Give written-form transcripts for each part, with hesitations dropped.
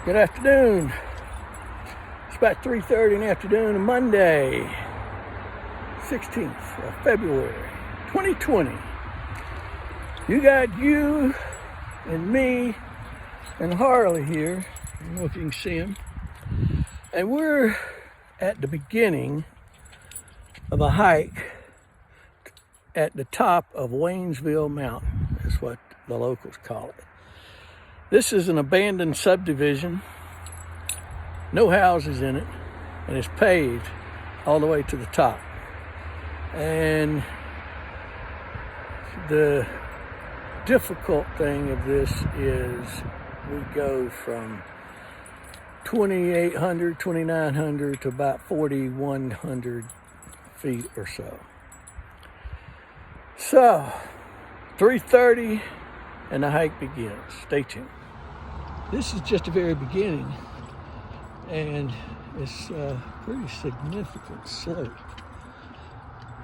Good afternoon. It's about 3:30 in the afternoon on Monday, 16th of February, 2020. You got you and me and Harley here. I don't know if you can see him. And we're at the beginning of a hike at the top of Waynesville Mountain. That's what the locals call it. This is an abandoned subdivision, no houses in it, and it's paved all the way to the top. And the difficult thing of this is we go from 2,800, 2,900 to about 4,100 feet or so. So, 3:30 and the hike begins. Stay tuned. This is just the very beginning, and it's a pretty significant slope.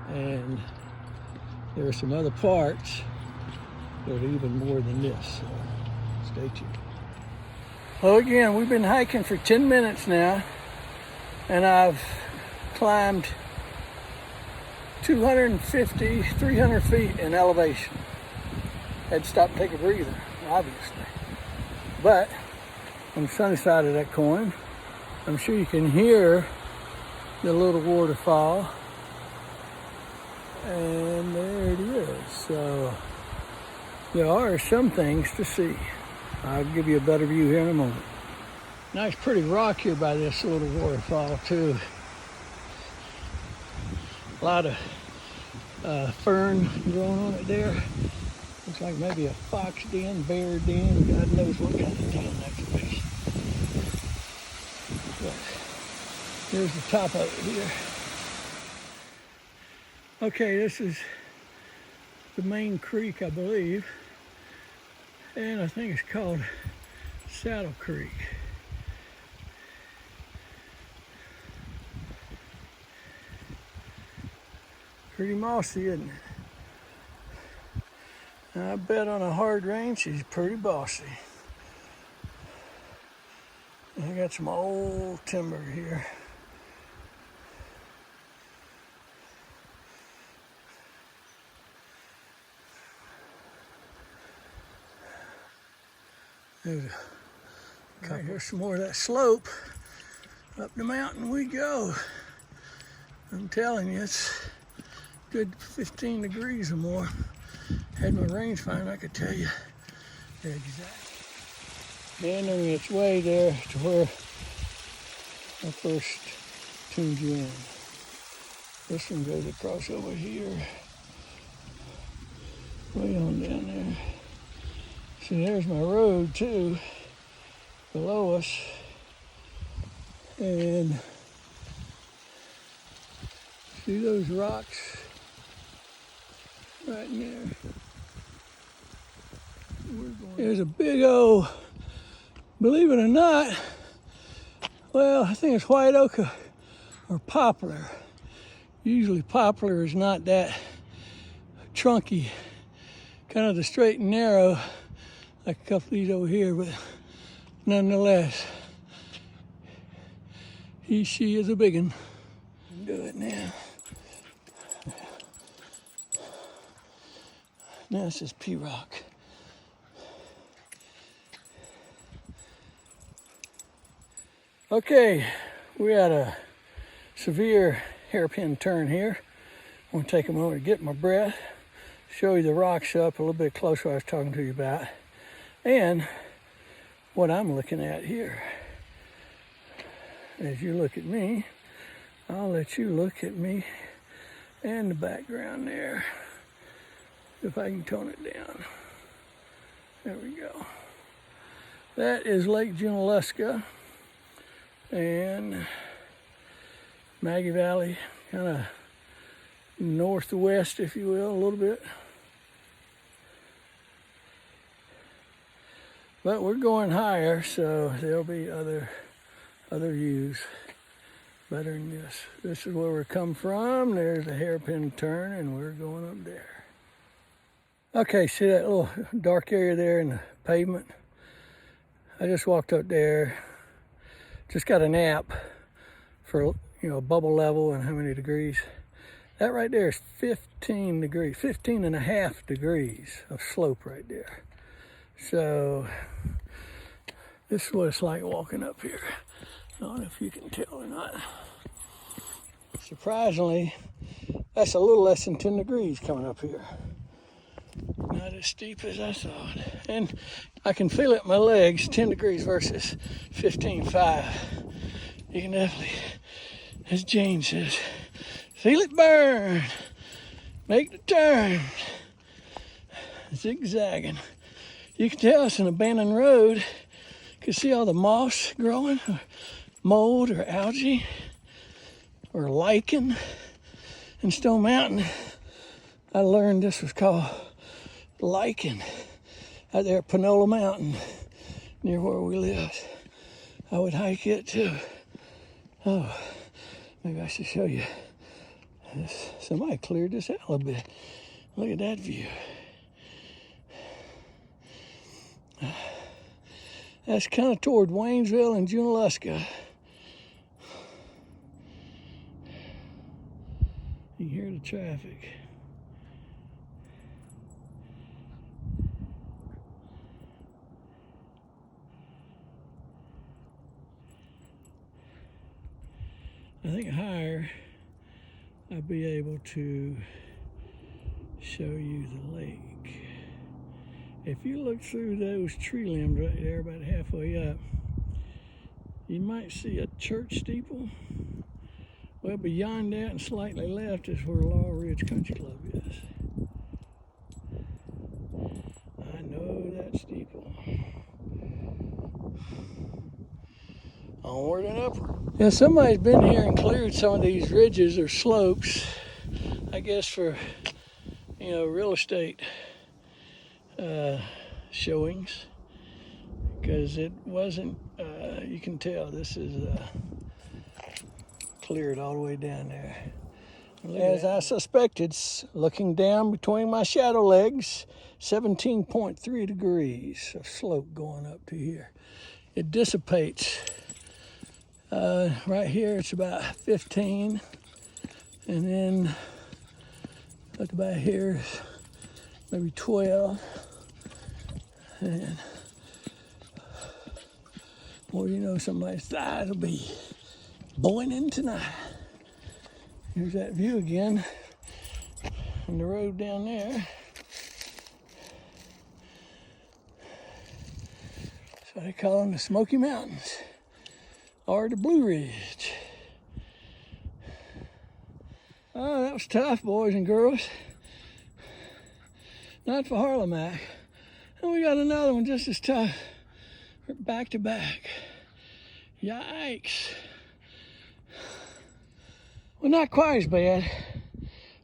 And there are some other parts that are even more than this, so stay tuned. Well, again, we've been hiking for 10 minutes now, and I've climbed 250, 300 feet in elevation. Had to stop and take a breather, obviously. But on the sunny side of that coin, I'm sure you can hear the little waterfall. And there it is. So there are some things to see. I'll give you a better view here in a moment. Nice pretty rock here by this little waterfall too. A lot of fern growing on it there. Looks like maybe a fox den, bear den, God knows what kind of den that could be. But here's the top of it here. Okay, this is the main creek, I believe. And I think it's called Saddle Creek. Pretty mossy, isn't it? I bet on a hard rain, she's pretty bossy. I got some old timber here. There's a couple. Here's some more of that slope. Up the mountain we go. I'm telling you, it's good 15 degrees or more. Had my rangefinder, I could tell you the exact. Meandering its way there to where I first tuned you in. This one goes across over here, way on down there. See, there's my road too, below us. And see those rocks right in there? There's a big old, believe it or not, well, I think it's white oak or poplar. Usually poplar is not that trunky, kind of the straight and narrow, like a couple of these over here, but nonetheless, she is a big one. Do it now. Now this is P-Rock. Okay, we had a severe hairpin turn here. I'm gonna take a moment to get my breath, show you the rocks up a little bit closer I was talking to you about, and what I'm looking at here. As you look at me, I'll let you look at me and the background there. If I can tone it down. There we go. That is Lake Junaluska and Maggie Valley, kind of northwest, if you will, a little bit. But we're going higher, so there'll be other views better than this. This is where we come from. There's a hairpin turn, and we're going up there. Okay, see that little dark area there in the pavement? I just walked up there, just got a nap for, bubble level and how many degrees. That right there is 15 degrees, 15 and a half degrees of slope right there. So this is what it's like walking up here. I don't know if you can tell or not. Surprisingly, that's a little less than 10 degrees coming up here. Not as steep as I thought. And I can feel it in my legs, 10 degrees versus 15.5. You can definitely, as Jane says, feel it burn. Make the turn. Zigzagging. You can tell it's an abandoned road. You can see all the moss growing, or mold or algae or lichen. In Stone Mountain, I learned this was called lichen out there at Panola Mountain near where we lived. I would hike it too. Oh, maybe I should show you this. Somebody cleared this out a little bit. Look at that view. That's kind of toward Waynesville and Junaluska. You can hear the traffic. I think higher I'll be able to show you the lake. If you look through those tree limbs right there about halfway up, you might see a church steeple. Well, beyond that and slightly left is where Laurel Ridge Country Club is. I know that steeple. Onward and upward. Yeah, somebody's been here and cleared some of these ridges or slopes, I guess for, real estate showings, because it wasn't, you can tell this is cleared all the way down there. As I suspected, looking down between my shadow legs, 17.3 degrees of slope going up to here. It dissipates. Right here it's about 15, and then look about here is maybe 12, and somebody's thighs will be boiling tonight. Here's that view again on the road down there. That's what they call them, the Smoky Mountains, or the Blue Ridge. Oh, that was tough, boys and girls. Not for Harlemac. And we got another one just as tough. We're back to back. Yikes. Well, not quite as bad.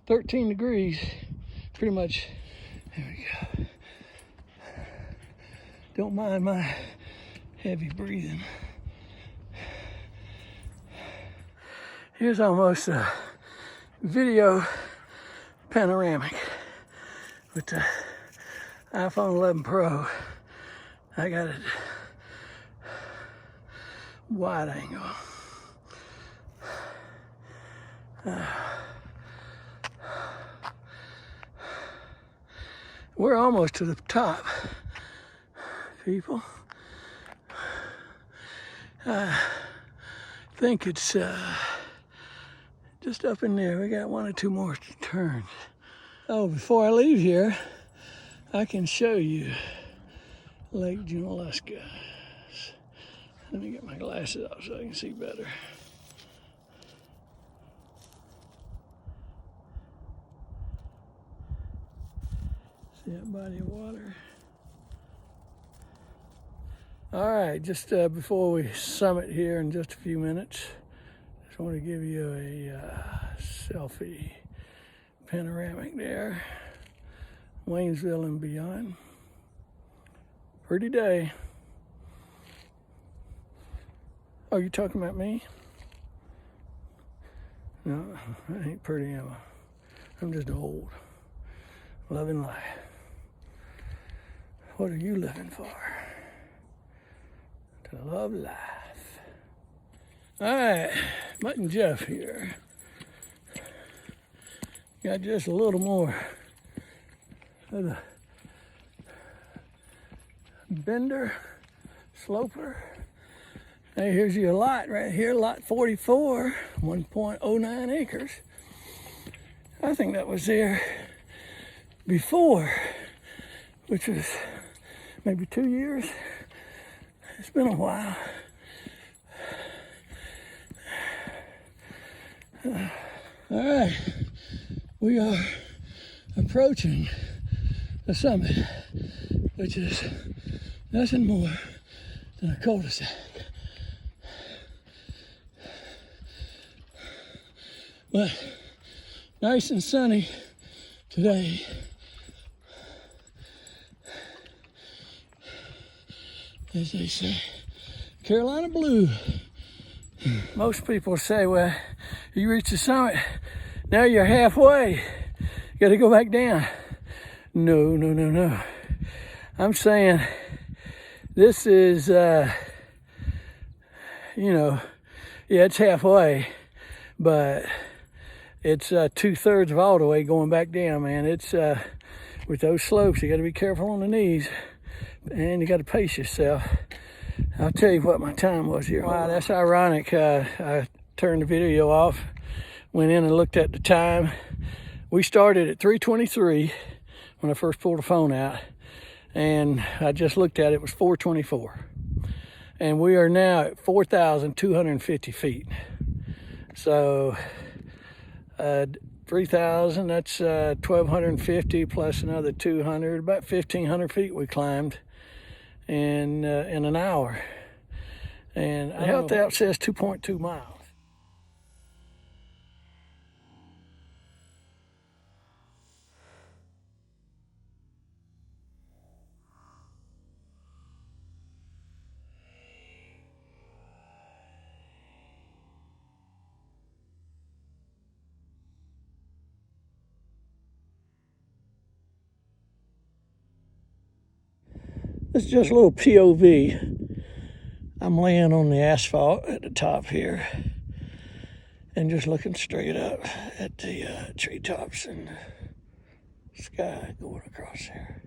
13 degrees. Pretty much. There we go. Don't mind my heavy breathing. Here's almost a video panoramic with the iPhone 11 Pro. I got it wide angle. We're almost to the top, people. I think it's just up in there. We got one or two more turns. Oh, before I leave here, I can show you Lake Junaluska. Let me get my glasses off so I can see better. See that body of water? All right, just before we summit here in just a few minutes, just want to give you a selfie panoramic there. Waynesville and beyond. Pretty day. Oh, you talking about me? No, I ain't pretty, am I? I'm just old. Loving life. What are you living for? I love life. All right, Mike and Jeff here. Got just a little more of the bender, sloper. Hey, here's your lot right here, lot 44, 1.09 acres. I think that was there before, which was maybe 2 years. It's been a while. All right, we are approaching the summit, which is nothing more than a cul-de-sac. But nice and sunny today. As they say, Carolina blue. Most people say, well, you reach the summit, now you're halfway. You gotta go back down. No. I'm saying this is, yeah, it's halfway, but it's 2/3 of all the way going back down, man. It's, with those slopes, you gotta be careful on the knees, and you gotta pace yourself. I'll tell you what my time was here. Wow, that's ironic. I turned the video off, went in and looked at the time. We started at 3:23 when I first pulled the phone out, and I just looked at it, it was 4:24. And we are now at 4,250 feet. So 3,000, that's 1,250 plus another 200, about 1,500 feet we climbed in an hour. And the health app says 2.2 miles. It's just a little POV. I'm laying on the asphalt at the top here and just looking straight up at the treetops and the sky going across there.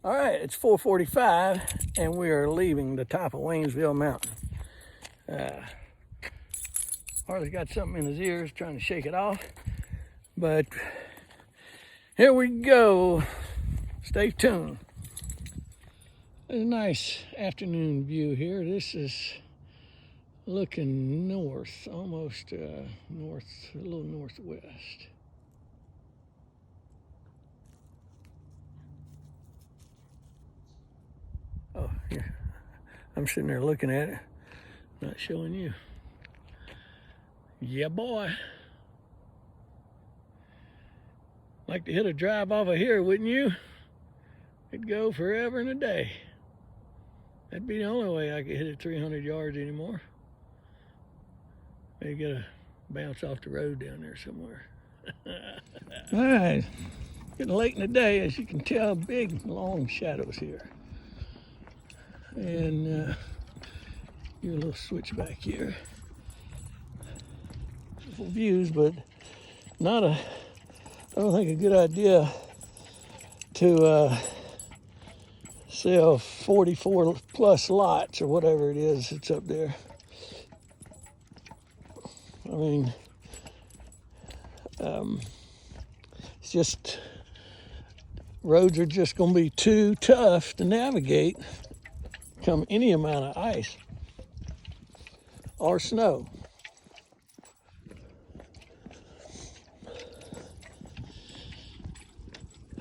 All right, it's 4:45 and we are leaving the top of Waynesville Mountain. Harley's got something in his ears trying to shake it off, but here we go. Stay tuned. There's a nice afternoon view here. This is looking north, almost north, a little northwest. Oh, yeah. I'm sitting there looking at it, not showing you. Yeah, boy. Like to hit a drive off of here, wouldn't you? It'd go forever and a day. That'd be the only way I could hit it 300 yards anymore. Maybe get a bounce off the road down there somewhere. All right, getting late in the day, as you can tell, big, long shadows here. And give a little switch back here. Beautiful views, but not a, I don't think a good idea to sell 44 plus lots or whatever it is that's up there. I mean, it's just, roads are just going to be too tough to navigate come any amount of ice or snow.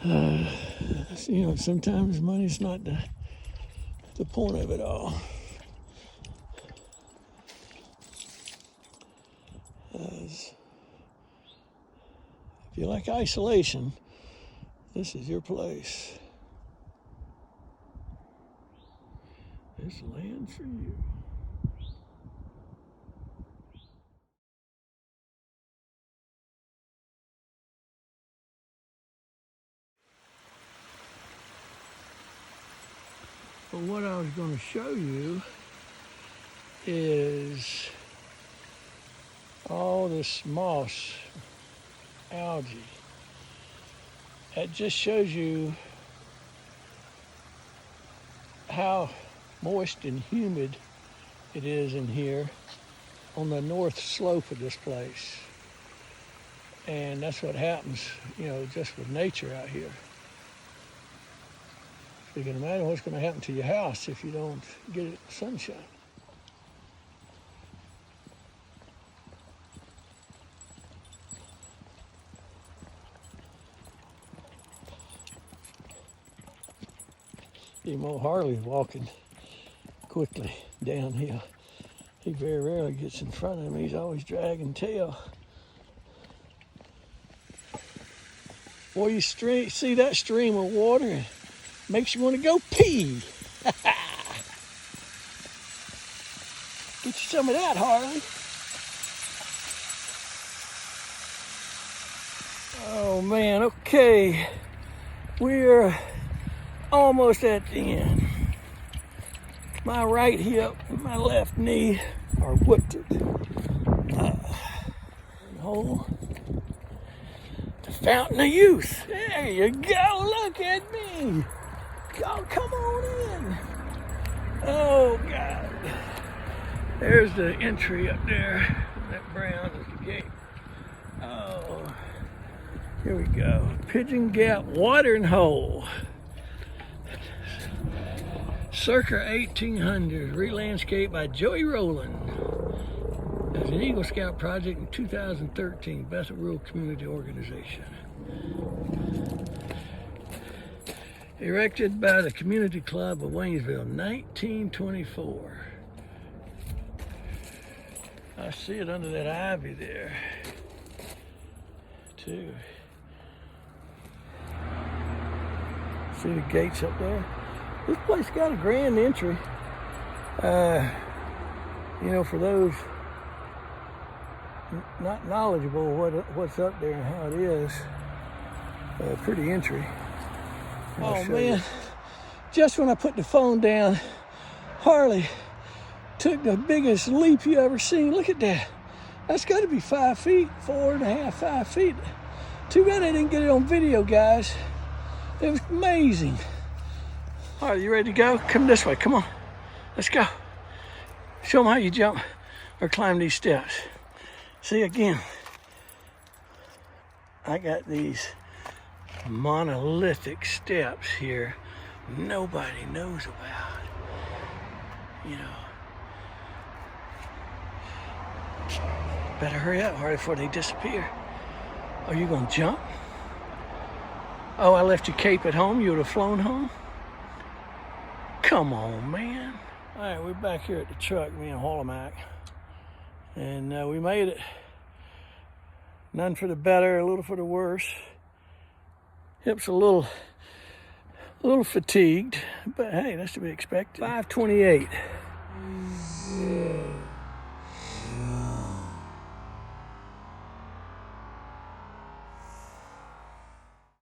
You know, sometimes money's not the point of it all. If you like isolation, this is your place. This land for you. But what I was going to show you is all this moss, algae. That just shows you how moist and humid it is in here on the north slope of this place. And that's what happens, you know, just with nature out here. So you can imagine what's going to happen to your house if you don't get it sunshine. Even old Harley's walking quickly downhill. He very rarely gets in front of him. He's always dragging tail. Boy, you see that stream of water, it makes you want to go pee. Get you some of that, Harley. Oh man, okay. We're almost at the end. My right hip and my left knee are whooped it. Hole. The fountain of youth. There you go. Look at me. Oh, come on in. Oh God. There's the entry up there. That brown is the gate. Oh. Here we go. Pigeon Gap Watering Hole. Circa 1800, re-landscaped by Joey Rowland as an Eagle Scout project in 2013, Bethel Rural Community Organization. Erected by the Community Club of Waynesville, 1924. I see it under that ivy there, too. See the gates up there? This place got a grand entry. You know, for those not knowledgeable what's up there and how it is, pretty entry. Oh man, just when I put the phone down, Harley took the biggest leap you ever seen. Look at that. That's got to be 5 feet, 4.5, 5 feet. Too bad I didn't get it on video, guys. It was amazing. All right, you ready to go? Come this way, come on. Let's go. Show them how you jump or climb these steps. See, again, I got these monolithic steps here nobody knows about, you know. Better hurry up, Harley, before they disappear. Are you gonna jump? Oh, I left your cape at home. You would have flown home? Come on, man. All right, we're back here at the truck, me and Holomac. And we made it. None for the better, a little for the worse. Hips a little fatigued, but hey, that's to be expected. 5:28.